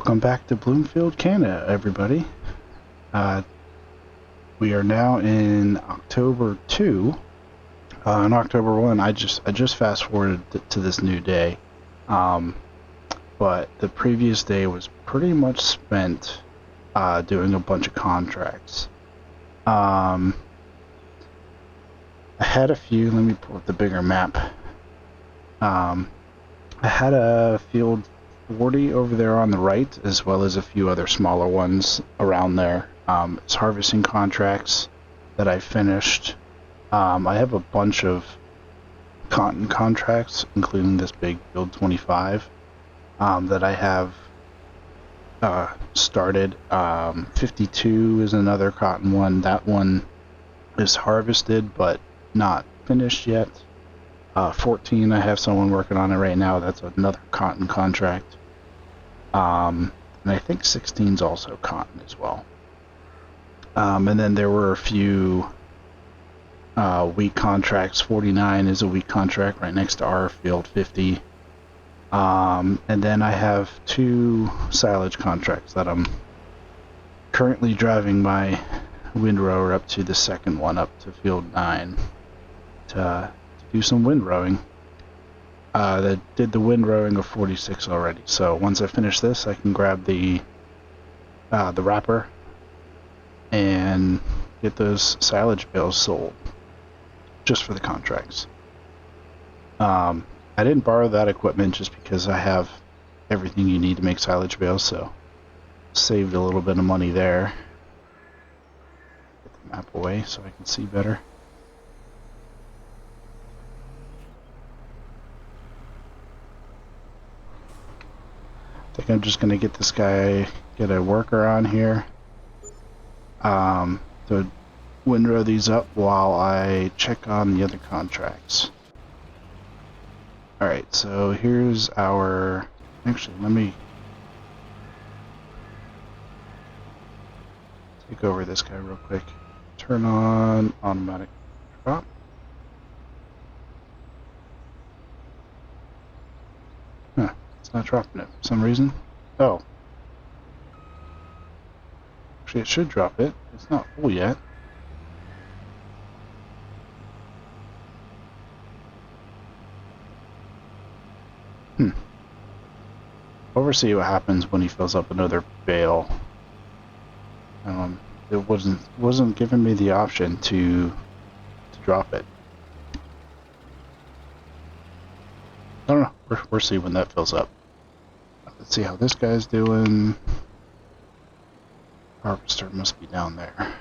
Welcome back to Bloomfield Canada, everybody. We are now in October 2. On October 1, I just fast forwarded to this new day. But the previous day was pretty much spent doing a bunch of contracts. I had a few. Let me pull up the bigger map. I had a field 40 over there on the right, as well as a few other smaller ones around there. It's harvesting contracts that I finished. I have a bunch of cotton contracts, including this big field 25 that I have started. 52 is another cotton one. That one is harvested but not finished yet. 14, I have someone working on it right now. That's another cotton contract. And I think 16 is also cotton as well. And then there were a few wheat contracts. 49 is a wheat contract right next to our field 50. And then I have 2 silage contracts that I'm currently driving my windrower up to, the second one up to field 9 to do some windrowing. That did the windrowing of 46 already. So once I finish this, I can grab the wrapper and get those silage bales sold just for the contracts. I didn't borrow that equipment just because I have everything you need to make silage bales, so saved a little bit of money there. Get the map away so I can see better. I think I'm just going to get this guy, get a worker on here to windrow these up while I check on the other contracts. Alright, so here's our... Actually, let me take over this guy real quick. Turn on automatic drop. Huh, it's not dropping it for some reason. Oh. Actually, it should drop it. It's not full yet. We'll see what happens when he fills up another bale. It wasn't giving me the option to drop it. I don't know. We'll see when that fills up. Let's see how this guy's doing. Harvester must be down there.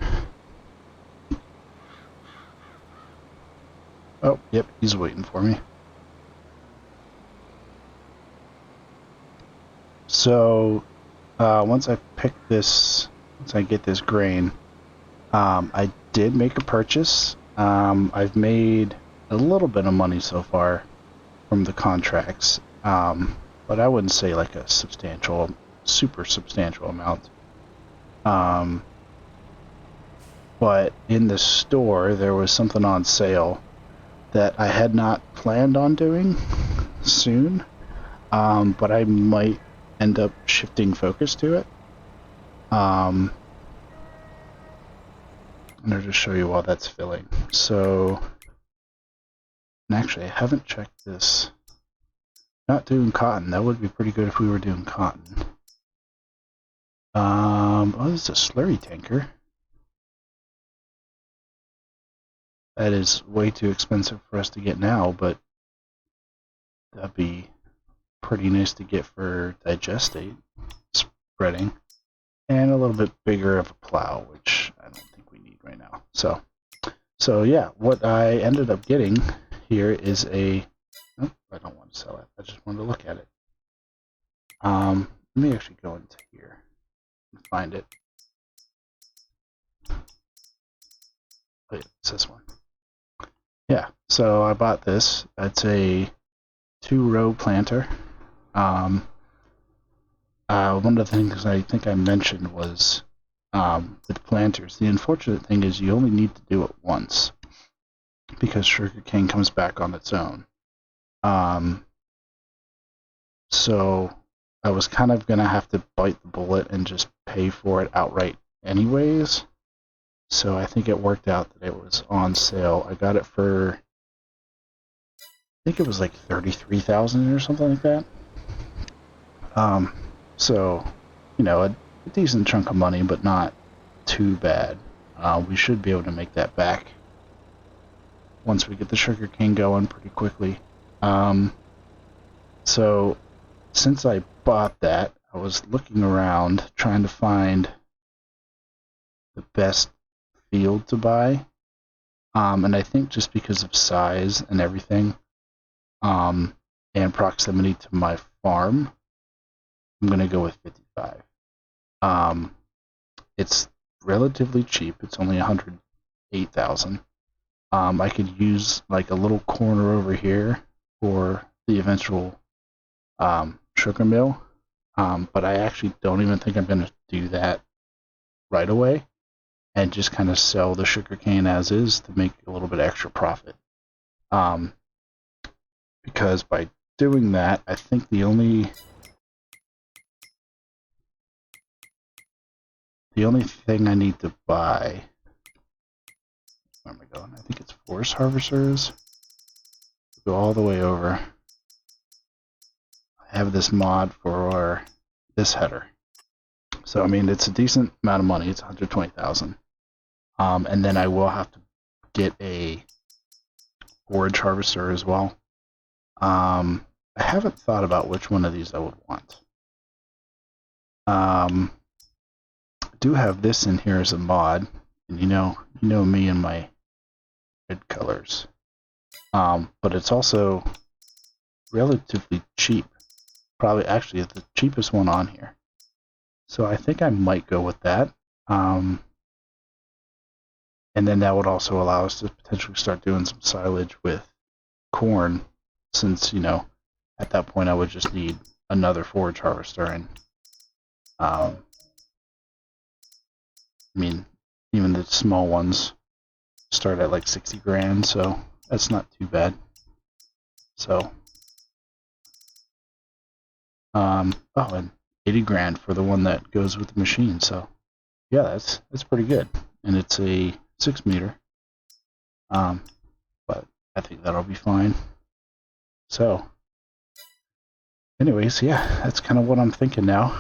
Oh, yep, he's waiting for me. So, once I get this grain, I did make a purchase. I've made a little bit of money so far from the contracts, but I wouldn't say like a super substantial amount. But in the store, there was something on sale that I had not planned on doing soon, but I might end up shifting focus to it. And I'll just show you while that's filling. So, and actually, I haven't checked this. Not doing cotton. That would be pretty good if we were doing cotton. Oh, this is a slurry tanker. That is way too expensive for us to get now, but that'd be pretty nice to get for digestate spreading, and a little bit bigger of a plow, which I don't think we need right now. So yeah, what I ended up getting here is a... Oh, I don't want to sell it. I just wanted to look at it. Let me actually go into here and find it. Oh yeah, it's this one. Yeah, so I bought this. It's a 2-row planter. One of the things I think I mentioned was with planters, the unfortunate thing is you only need to do it once because sugarcane comes back on its own. So I was kind of going to have to bite the bullet and just pay for it outright anyways. So I think it worked out that it was on sale. I got it for, I think it was like 33,000 or something like that. So, you know, a decent chunk of money, but not too bad. We should be able to make that back once we get the sugarcane going pretty quickly. So since I bought that, I was looking around trying to find the best field to buy. And I think just because of size and everything, and proximity to my farm, I'm going to go with 55. It's relatively cheap. It's only 108,000. I could use like a little corner over here for the eventual sugar mill, but I actually don't even think I'm going to do that right away and just kind of sell the sugarcane as is to make a little bit extra profit. Because by doing that, I think the only thing I need to buy, where am I going? I think it's forest harvesters. Go all the way over. I have this mod for this header. So, I mean, it's a decent amount of money. It's 120,000. And then I will have to get a forage harvester as well. I haven't thought about which one of these I would want. I do have this in here as a mod, and you know me and my red colors. But it's also relatively cheap. Probably actually the cheapest one on here. So I think I might go with that. And then that would also allow us to potentially start doing some silage with corn, since, you know, at that point I would just need another forage harvester. And I mean, even the small ones start at like 60 grand, so that's not too bad. So, oh, and 80 grand for the one that goes with the machine. So, yeah, that's pretty good, and it's a 6 meter. But I think that'll be fine. So, anyways, yeah, that's kind of what I'm thinking now.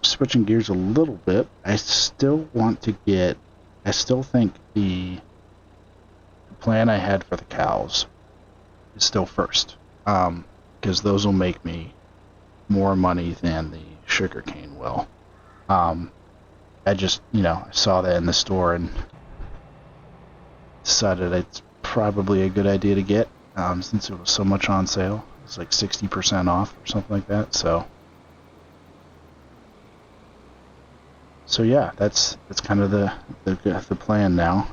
Switching gears a little bit, I still think the plan I had for the cows is still first, because those will make me more money than the sugarcane will. I just, I saw that in the store and decided it's probably a good idea to get, since it was so much on sale. It's like 60% off or something like that. So yeah, that's kind of the plan now.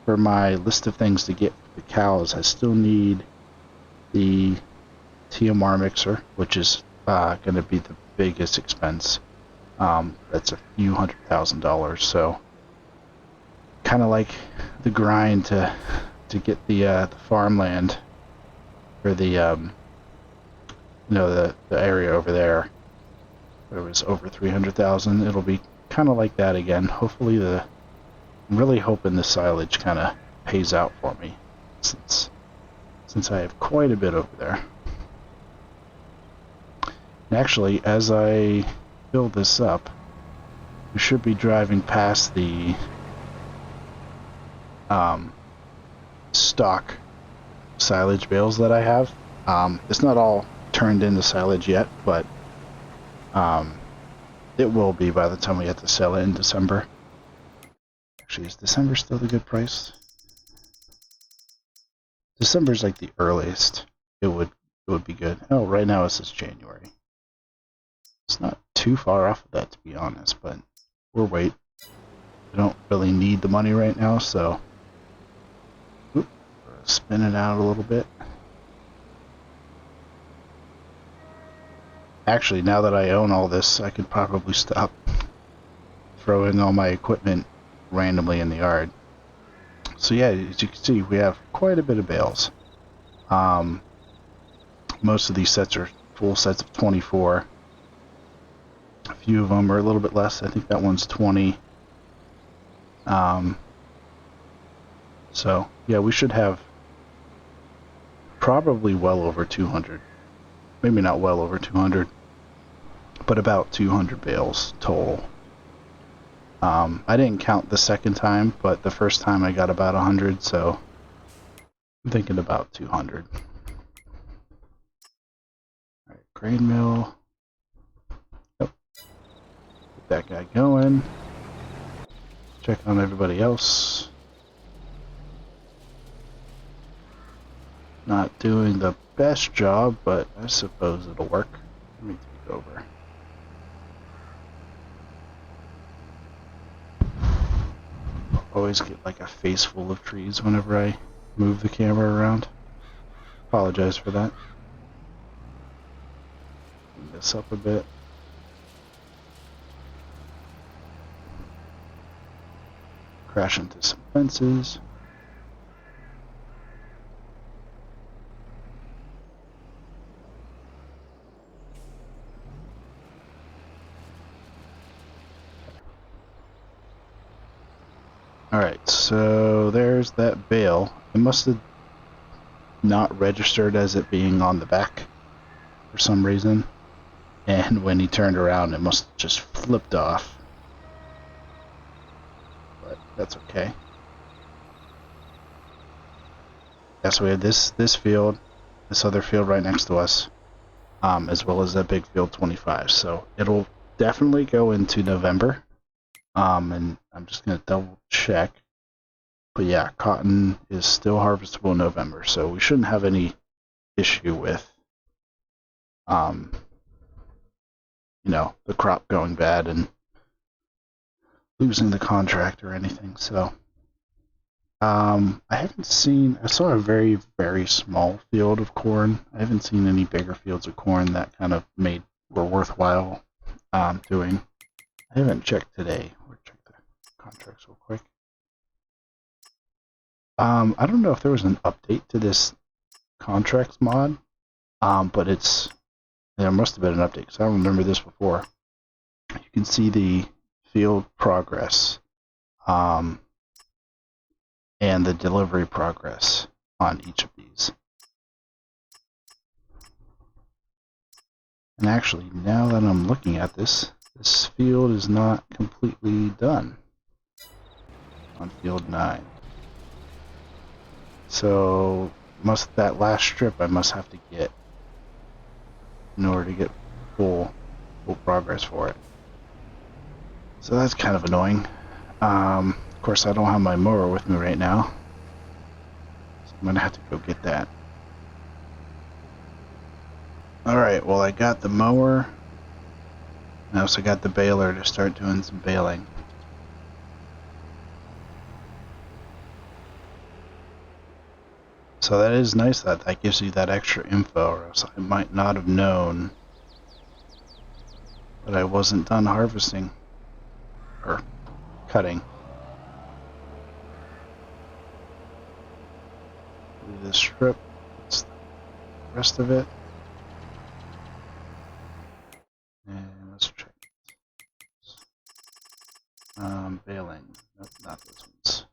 For my list of things to get for the cows, I still need the TMR mixer, which is going to be the biggest expense. That's a few $100,000. So kind of like the grind to get the farmland for the the area over there. It was over 300,000. It'll be kind of like that again. Hopefully I'm really hoping the silage kind of pays out for me, since I have quite a bit over there. And actually, as I build this up, we should be driving past the stock silage bales that I have. It's not all turned into silage yet, but it will be by the time we have to sell it in December. Actually, is December still the good price? December's like the earliest it would be good. Oh, right now it says January. It's not too far off of that, to be honest, but we'll wait. I don't really need the money right now, so spin it out a little bit. Actually, now that I own all this, I could probably stop throwing all my equipment randomly in the yard. So yeah, as you can see, we have quite a bit of bales. most of these sets are full sets of 24. A few of them are a little bit less. I think that one's 20. So yeah, we should have probably well over 200. Maybe not well over 200, but about 200 bales total. I didn't count the second time, but the first time I got about 100, so I'm thinking about 200. Alright, grain mill. Yep. Get that guy going. Check on everybody else. Not doing the best job, but I suppose it'll work. Let me take over. Always get like a face full of trees whenever I move the camera around. Apologize for that. Clean this up a bit. Crash into some fences. Alright, so there's that bale. It must have not registered as it being on the back for some reason. And when he turned around, it must have just flipped off. But that's okay. Yeah, so we had this field, this other field right next to us, as well as that big field 25. So it'll definitely go into November. And I'm just going to double check. But yeah, cotton is still harvestable in November, so we shouldn't have any issue with, you know, the crop going bad and losing the contract or anything. So, I saw a very, very small field of corn. I haven't seen any bigger fields of corn that kind of were worthwhile, doing. I haven't checked today. We'll check the contracts real quick. I don't know if there was an update to this contracts mod, but there must have been an update because I don't remember this before. You can see the field progress, and the delivery progress on each of these. And actually, now that I'm looking at this field is not completely done on field 9. So that last strip I must have to get in order to get full progress for it. So that's kind of annoying. Of course, I don't have my mower with me right now, so I'm gonna have to go get that. Alright, well, I got the mower. I also got the baler to start doing some baling. So that is nice that gives you that extra info, or else I might not have known that I wasn't done harvesting or cutting. Do this strip, that's the rest of it. And let's check it. Baling. Nope, not those ones.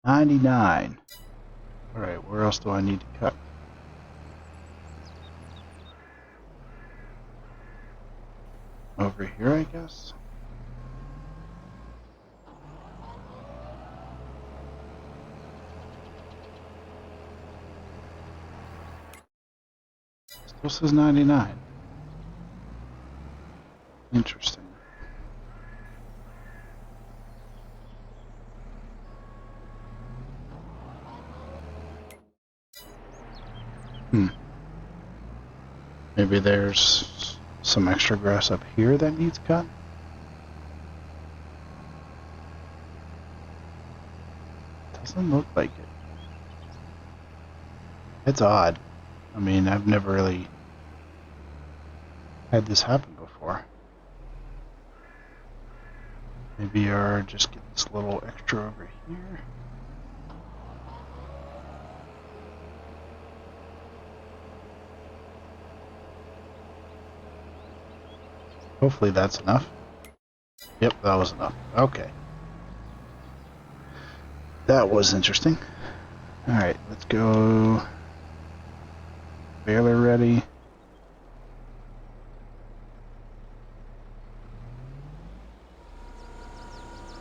99. Alright, where else do I need to cut? Over here, I guess? Still says 99. Interesting. Maybe there's some extra grass up here that needs cut? Doesn't look like it. It's odd. I mean, I've never really had this happen before. Maybe I'll just get this little extra over here. Hopefully that's enough. Yep, that was enough. Okay. That was interesting. Alright, let's go. Baler ready.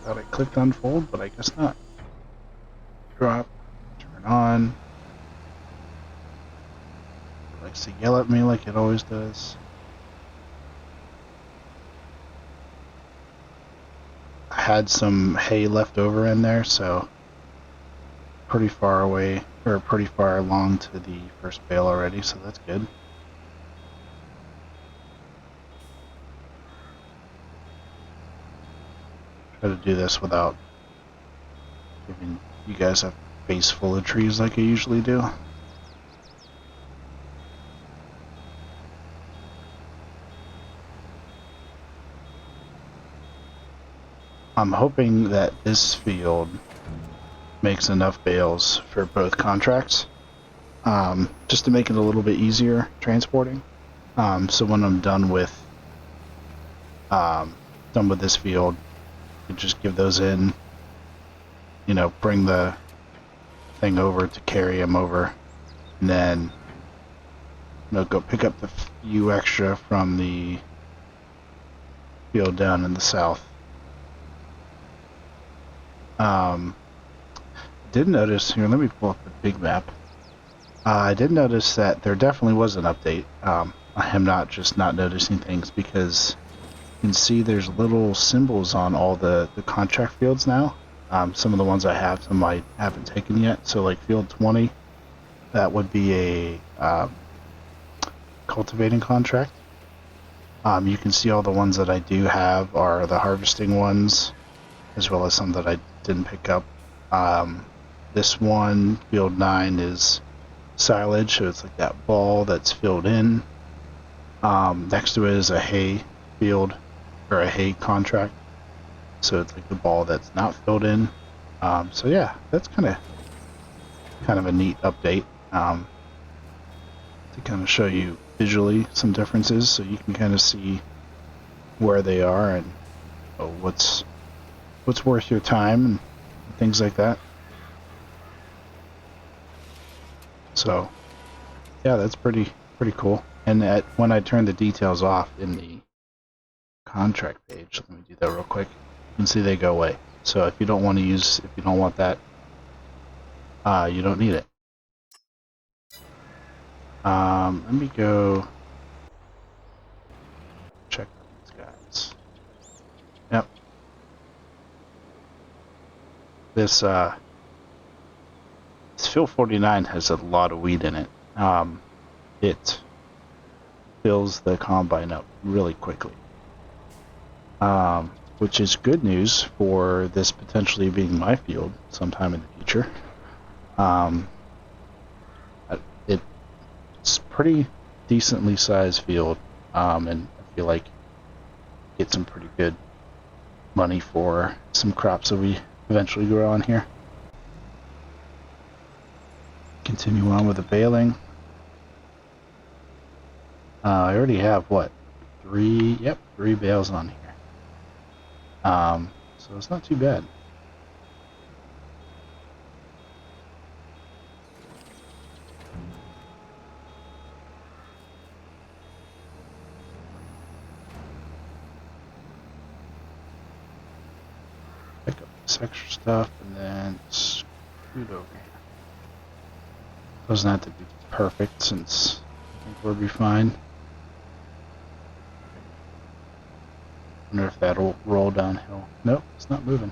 Thought I clicked unfold, but I guess not. Drop. Turn on. It likes to yell at me like it always does. I had some hay left over in there, so pretty far away, or pretty far along to the first bale already, so that's good. Try to do this without giving you guys a face full of trees like I usually do. I'm hoping that this field makes enough bales for both contracts, just to make it a little bit easier transporting. So when I'm done with this field, you just give those in, you know, bring the thing over to carry them over, and then, you know, go pick up the few extra from the field down in the south. Did notice here, let me pull up the big map. I did notice that there definitely was an update. I am not just not noticing things, because you can see there's little symbols on all the contract fields now. Some of the ones I have, some I haven't taken yet. So like field 20, that would be a cultivating contract. You can see all the ones that I do have are the harvesting ones, as well as some that I didn't pick up. This one, field 9, is silage, so it's like that ball that's filled in. Next to it is a hay field, or a hay contract, so it's like the ball that's not filled in. So yeah, that's kind of a neat update, to kind of show you visually some differences, so you can kind of see where they are and what's worth your time and things like that. So yeah, that's pretty cool. And when I turn the details off in the contract page, let me do that real quick. You can see they go away. So if you don't want that, you don't need it. Let me go check these guys. Yep. This Phil 49 has a lot of weed in it. It fills the combine up really quickly, which is good news for this potentially being my field sometime in the future. It's pretty decently sized field, and I feel like get some pretty good money for some crops that we eventually grow on here. Continue on with the baling. I already have what, 3 bales on here. So it's not too bad. Pick up this extra stuff and then scoot over here. Doesn't have to be perfect, since I think we'll be fine. Wonder if that'll roll downhill. Nope, it's not moving.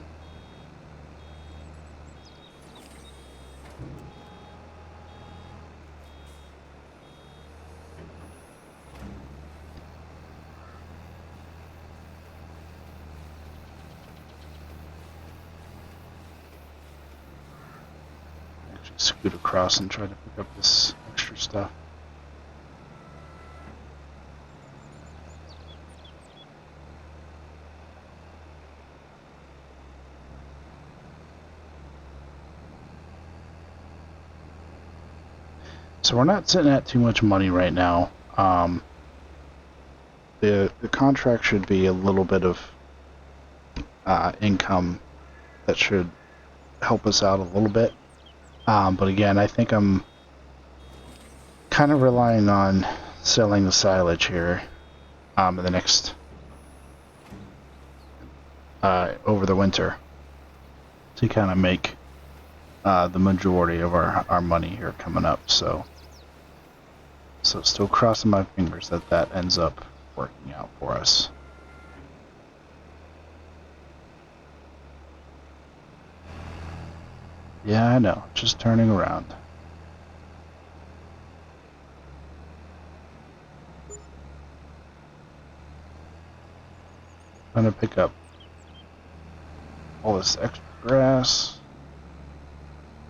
Actually scoot across and try to pick up this extra stuff. So we're not sitting at too much money right now. the contract should be a little bit of income that should help us out a little bit. But again, I think I'm kind of relying on selling the silage here in the next over the winter to kind of make the majority of our money here coming up. So still crossing my fingers that that ends up working out for us. Yeah, I know, just turning around. I'm gonna pick up all this extra grass.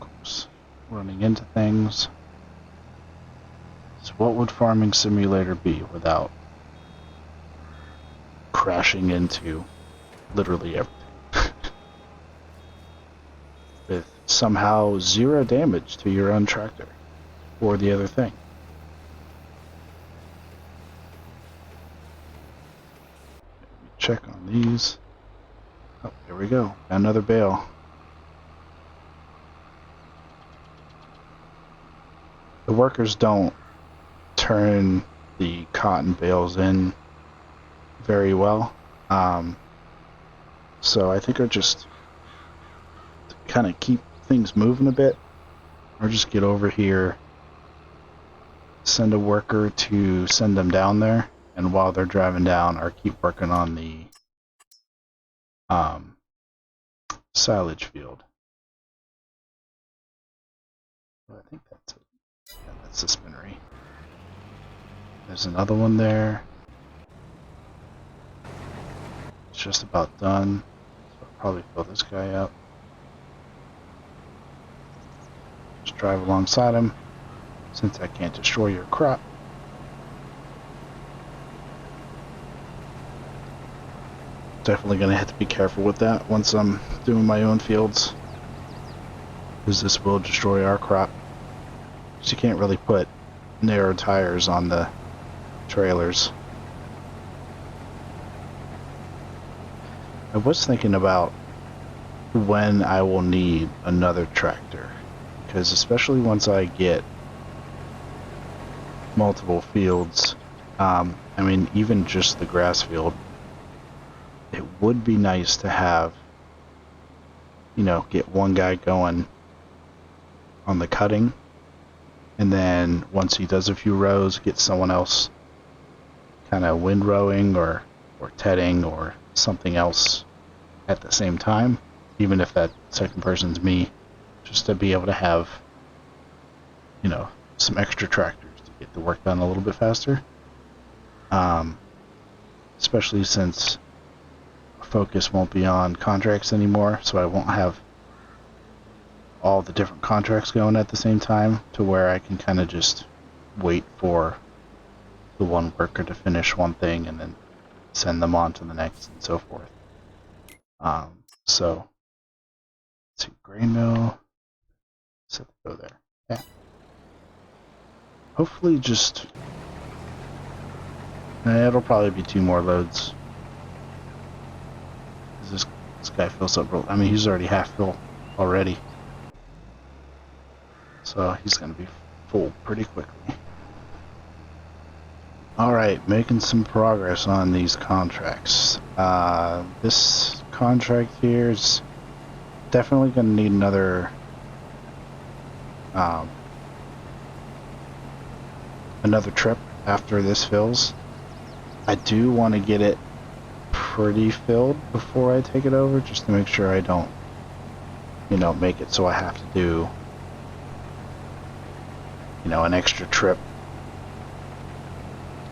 Of course, running into things. So what would Farming Simulator be without crashing into literally everything? With somehow 0 damage to your own tractor or the other thing. Let me check on these. Oh, there we go. Another bale. The workers don't turn the cotton bales in very well. So I think I'll just kind of keep things moving a bit, or just get over here, send a worker to send them down there, and while they're driving down, or keep working on the silage field. I think that's it. Yeah, that's the spinnery. There's another one there. It's just about done, so I'll probably fill this guy up. Just drive alongside him, since I can't destroy your crop. Definitely going to have to be careful with that once I'm doing my own fields, because this will destroy our crop. So you can't really put narrow tires on the trailers. I was thinking about when I will need another tractor, because especially once I get multiple fields, I mean, even just the grass field, it would be nice to have, you know, get one guy going on the cutting, and then once he does a few rows, get someone else kind of windrowing or tedding or something else at the same time, even if that second person's me, just to be able to have, you know, some extra tractors to get the work done a little bit faster. Especially since focus won't be on contracts anymore, so I won't have all the different contracts going at the same time, to where I can kind of just wait for the one worker to finish one thing and then send them on to the next and so forth. So let's see, grain mill, set the go there. Yeah. Hopefully just it'll probably be 2 more loads. This guy fills up real, I mean, he's already half full already, so he's gonna be full pretty quickly. Alright, making some progress on these contracts. This contract here is definitely gonna need another trip after this fills. I do want to get it pretty filled before I take it over, just to make sure I don't, you know, make it so I have to do, you know, an extra trip.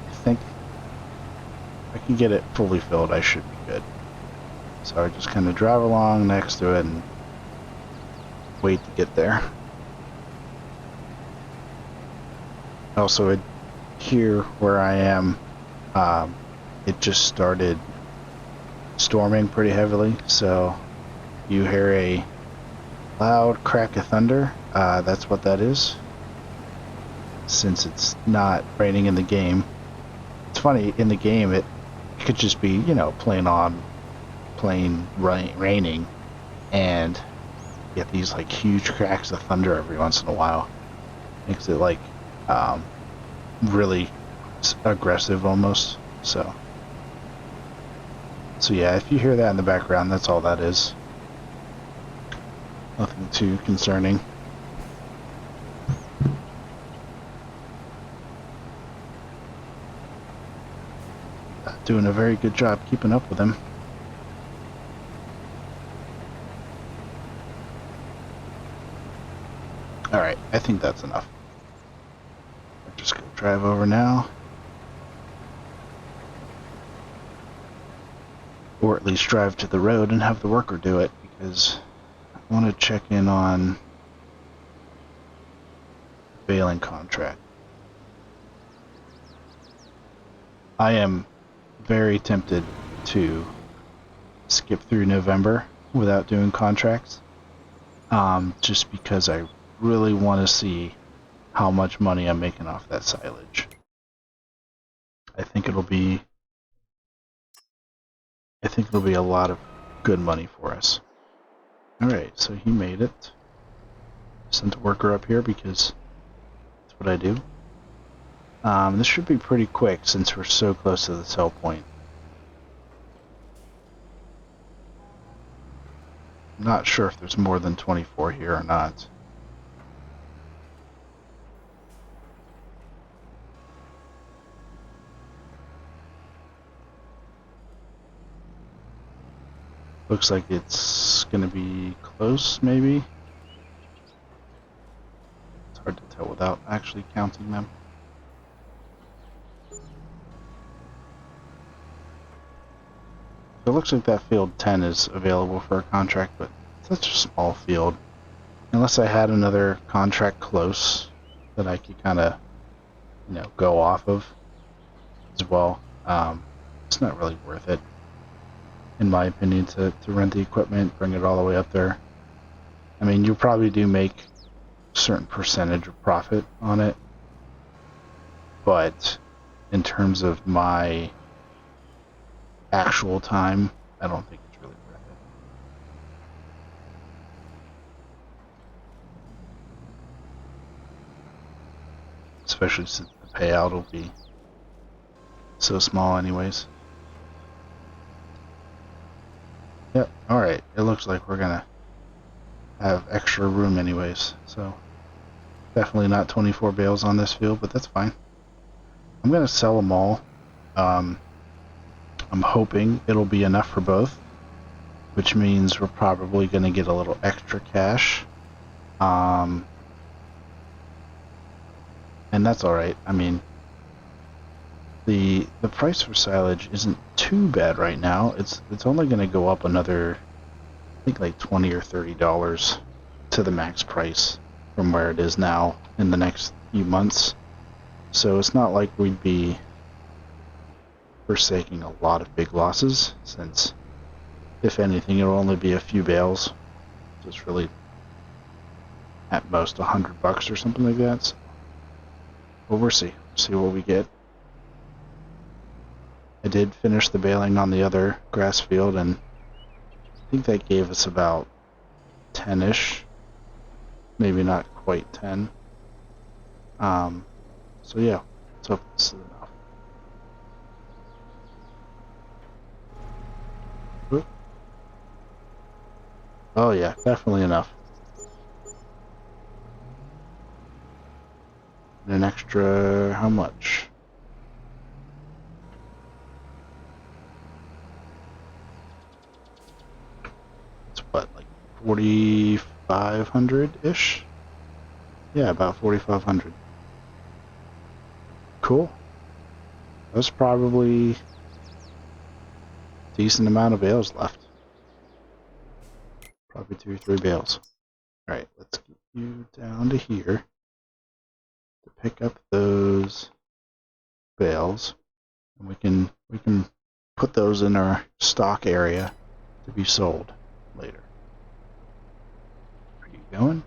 I think if I can get it fully filled, I should be good. So I just kind of drive along next to it and wait to get there. Also, here where I am, it just started storming pretty heavily, so you hear a loud crack of thunder. That's what that is. Since it's not raining in the game, It's funny, in the game it could just be, you know, raining, and get these like huge cracks of thunder every once in a while. Makes it like really aggressive almost. So yeah, if you hear that in the background, that's all that is. Nothing too concerning. Doing a very good job keeping up with him. Alright, I think that's enough. I'll just go drive over now. Or at least drive to the road and have the worker do it, because I want to check in on the baling contract. I am very tempted to skip through November without doing contracts, just because I really want to see how much money I'm making off that silage. I think it'll be a lot of good money for us. Alright, so he made it. Sent a worker up here because that's what I do. This should be pretty quick since we're so close to the sell point. I'm not sure if there's more than 24 here or not. Looks like it's gonna be close, maybe. It's hard to tell without actually counting them. So it looks like that field 10 is available for a contract, but it's such a small field. Unless I had another contract close that I could kind of, you know, go off of as well. It's not really worth it, in my opinion, to rent the equipment, bring it all the way up there. I mean, you probably do make a certain percentage of profit on it, but in terms of my actual time, I don't think it's really worth it. Especially since the payout will be so small anyways. Yep, alright, it looks like we're gonna have extra room anyways, so definitely not 24 bales on this field, but that's fine. I'm gonna sell them all. I'm hoping it'll be enough for both, which means we're probably gonna get a little extra cash. And that's alright. I mean, the price for silage isn't too bad right now. It's only gonna go up another, I think, like $20 or $30 to the max price from where it is now in the next few months. So it's not like we'd be forsaking a lot of big losses, since if anything it'll only be a few bales. So it's really at most $100 or something like that. So, well, we'll see what we get. I did finish the baling on the other grass field, and I think that gave us about 10-ish, maybe not quite 10. So yeah, let's hope this is enough. Oop. Oh yeah, definitely enough. And an extra, how much? It's what, like 4,500-ish? Yeah, about 4,500. Cool. That's probably a decent amount of bales left. Probably 2 or 3 bales. Alright, let's get you down to here to pick up those bales. And we can put those in our stock area to be sold later. Are you going?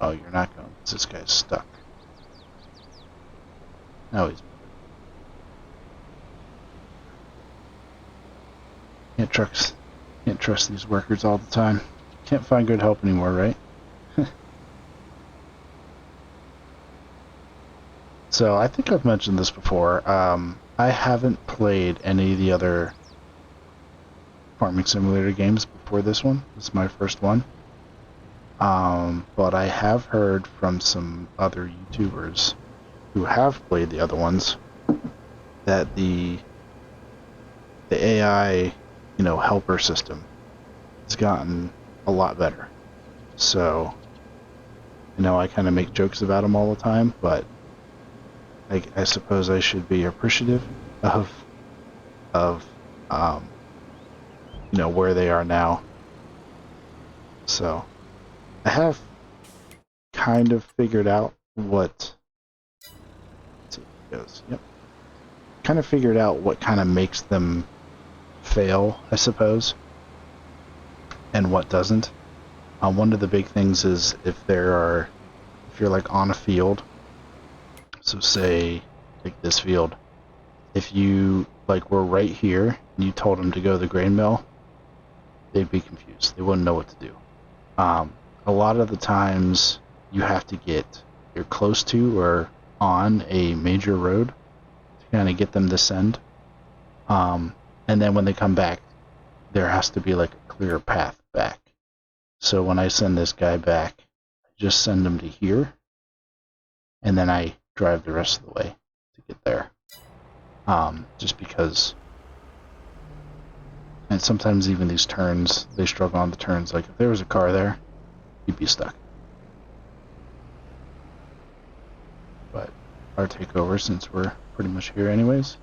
Oh, you're not going because this guy's stuck. Now he's moving. Can't trust these workers all the time. Can't find good help anymore, right? So I think I've mentioned this before. I haven't played any of the other farming simulator games before this one. This is my first one. But I have heard from some other YouTubers who have played the other ones that the AI, helper system has gotten a lot better. So, I kind of make jokes about them all the time, but I suppose I should be appreciative of where they are now. So I have kind of figured out what. Let's see if it goes. Yep. Kind of figured out what kind of makes them fail, I suppose, and what doesn't. One of the big things is if you're like on a field. So say like this field, if you were right here and you told them to go to the grain mill, they'd be confused. They wouldn't know what to do. A lot of the times you're close to or on a major road to kind of get them to send. And then when they come back, there has to be like a clear path back. So when I send this guy back, I just send him to here, and then I drive the rest of the way to get there. Just because, and sometimes even these turns, they struggle on the turns. Like if there was a car there, you'd be stuck. But our takeover, since we're pretty much here anyways.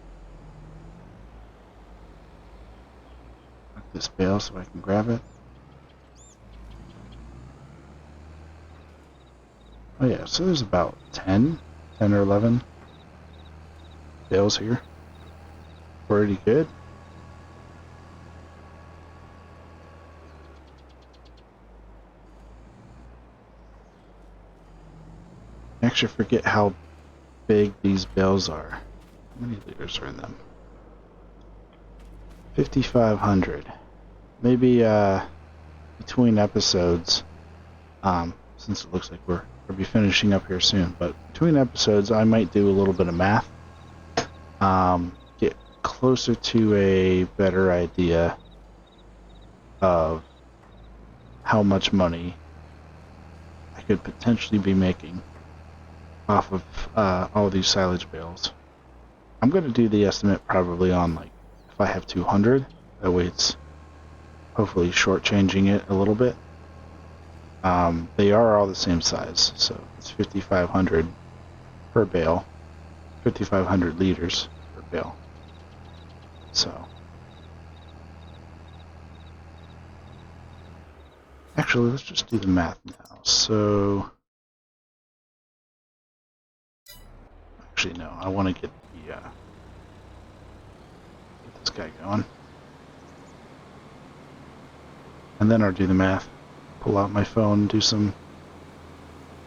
Knock this bale so I can grab it. Oh yeah, so there's about 10 or 11 bales here. Pretty good. I actually forget how big these bales are. How many liters are in them? 5,500. Maybe between episodes, since it looks like we'll be finishing up here soon, but between episodes I might do a little bit of math, get closer to a better idea of how much money I could potentially be making off of all these silage bales. I'm going to do the estimate probably on if I have 200, that way it's hopefully shortchanging it a little bit. They are all the same size, so it's 5,500 per bale, 5,500 liters per bale. So, actually, let's just do the math now. So, actually, no, I want to get this guy going, and then I'll do the math. Pull out my phone and do some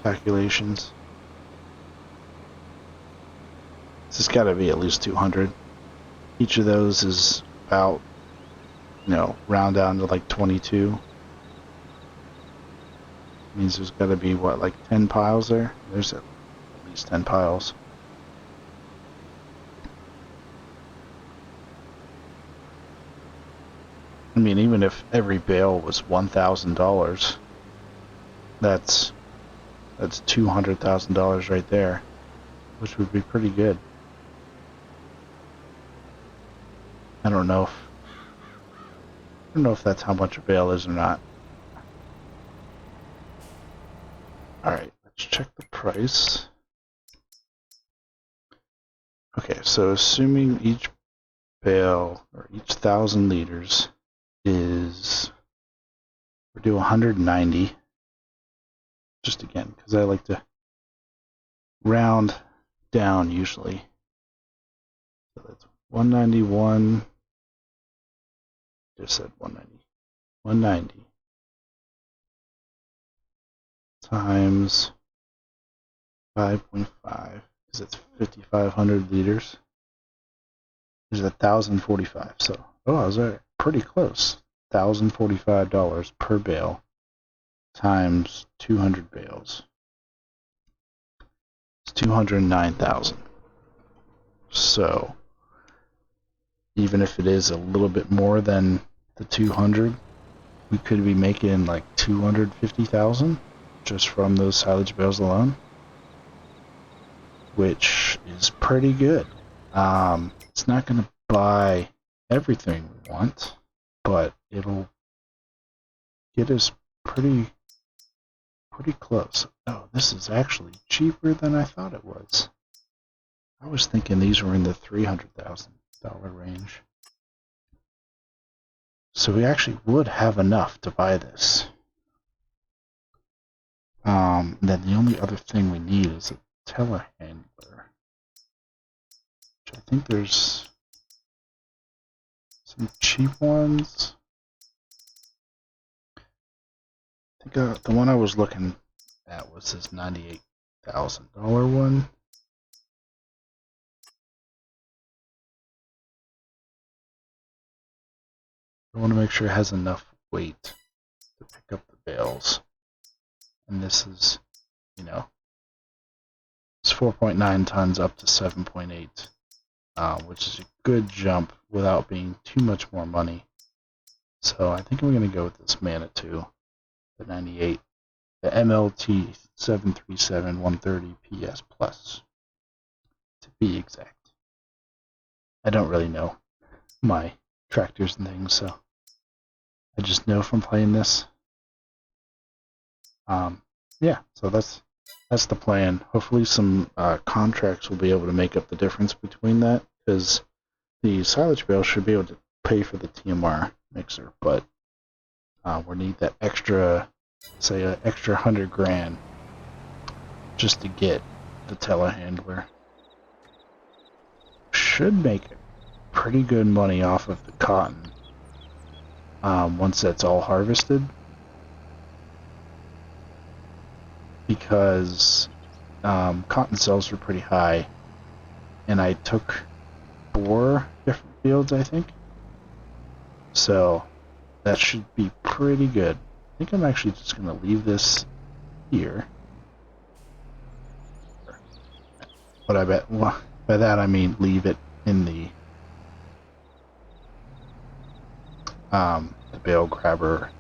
calculations. This has got to be at least 200. Each of those is about, round down to 22. Means there's got to be 10 piles there? There's at least 10 piles. I mean, even if every bale was $1,000, that's $200,000 right there, which would be pretty good. I don't know if that's how much a bale is or not. Alright, let's check the price. Okay, so assuming each bale, or each 1,000 liters, we're doing 190. Just again, because I like to round down usually. So that's 191. Just said 190. 190 times 5.5, because it's 5,500 liters, is $1,045. So, oh, I was pretty close. $1,045 per bale times 200 bales. It's 209,000. So, even if it is a little bit more than the 200, we could be making like 250,000 just from those silage bales alone, which is pretty good. It's not going to buy everything we want, but it'll get us pretty close. Oh, this is actually cheaper than I thought it was. I was thinking these were in the $300,000 range. So we actually would have enough to buy this. Then the only other thing we need is a telehandler. Which I think there's some cheap ones. I think the one I was looking at was this $98,000 one. I want to make sure it has enough weight to pick up the bales. And this is, it's 4.9 tons up to 7.8, which is a good jump without being too much more money. So I think I'm going to go with this Manitou, the 98, the MLT 737 130 PS Plus, to be exact. I don't really know my tractors and things, so I just know from playing this. Yeah, so that's the plan. Hopefully some contracts will be able to make up the difference between that, because the silage bale should be able to pay for the TMR mixer, but we'll need that extra, say an extra 100 grand just to get the telehandler. Should make pretty good money off of the cotton once that's all harvested, because cotton sales were pretty high, and I took 4 different fields, I think, so that should be pretty good. I think I'm actually just going to leave this here, but I bet, well, by that I mean leave it in the bale grabber,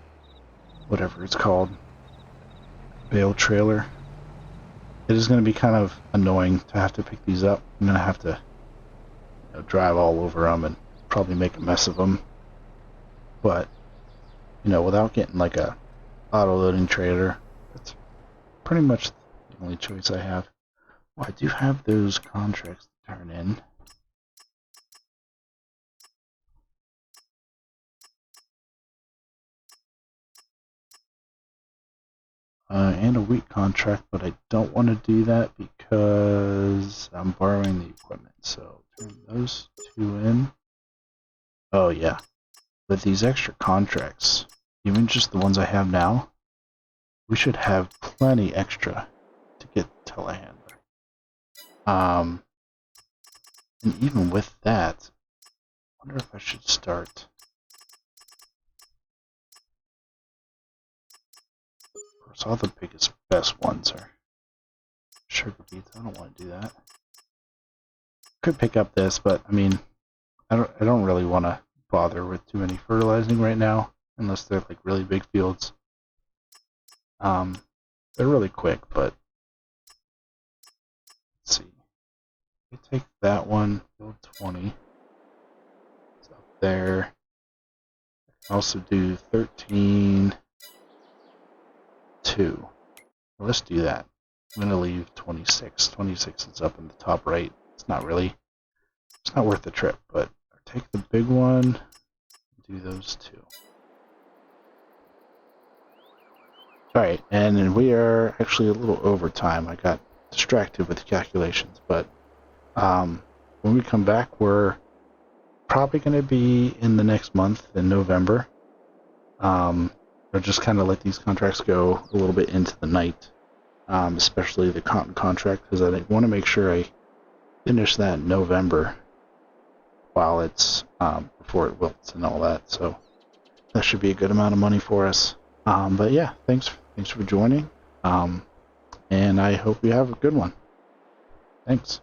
whatever it's called, bale trailer. It is going to be kind of annoying to have to pick these up. I'm going to have to drive all over them and probably make a mess of them, but without getting like a auto loading trailer, that's pretty much the only choice I have. Well, I do have those contracts to turn in. And a wheat contract, but I don't want to do that because I'm borrowing the equipment. So turn those 2 in. Oh yeah, with these extra contracts, even just the ones I have now, we should have plenty extra to get the telehandler. And even with that, I wonder if I should start. So all the biggest, best ones are sugar beets. I don't want to do that. Could pick up this, but I mean, I don't really want to bother with too many fertilizing right now, unless they're like really big fields. They're really quick, but let's see. I take that one, field 20. It's up there. I can also do 13. 2. Let's do that. I'm going to leave 26. 26 is up in the top right. It's not worth the trip, but I'll take the big one, do those 2. Alright, and then we are actually a little over time. I got distracted with calculations, but when we come back, we're probably going to be in the next month, in November. Or just kind of let these contracts go a little bit into the night, especially the cotton contract, because I want to make sure I finish that in November while it's before it wilts and all that. So that should be a good amount of money for us. But yeah, thanks for joining, and I hope you have a good one. Thanks.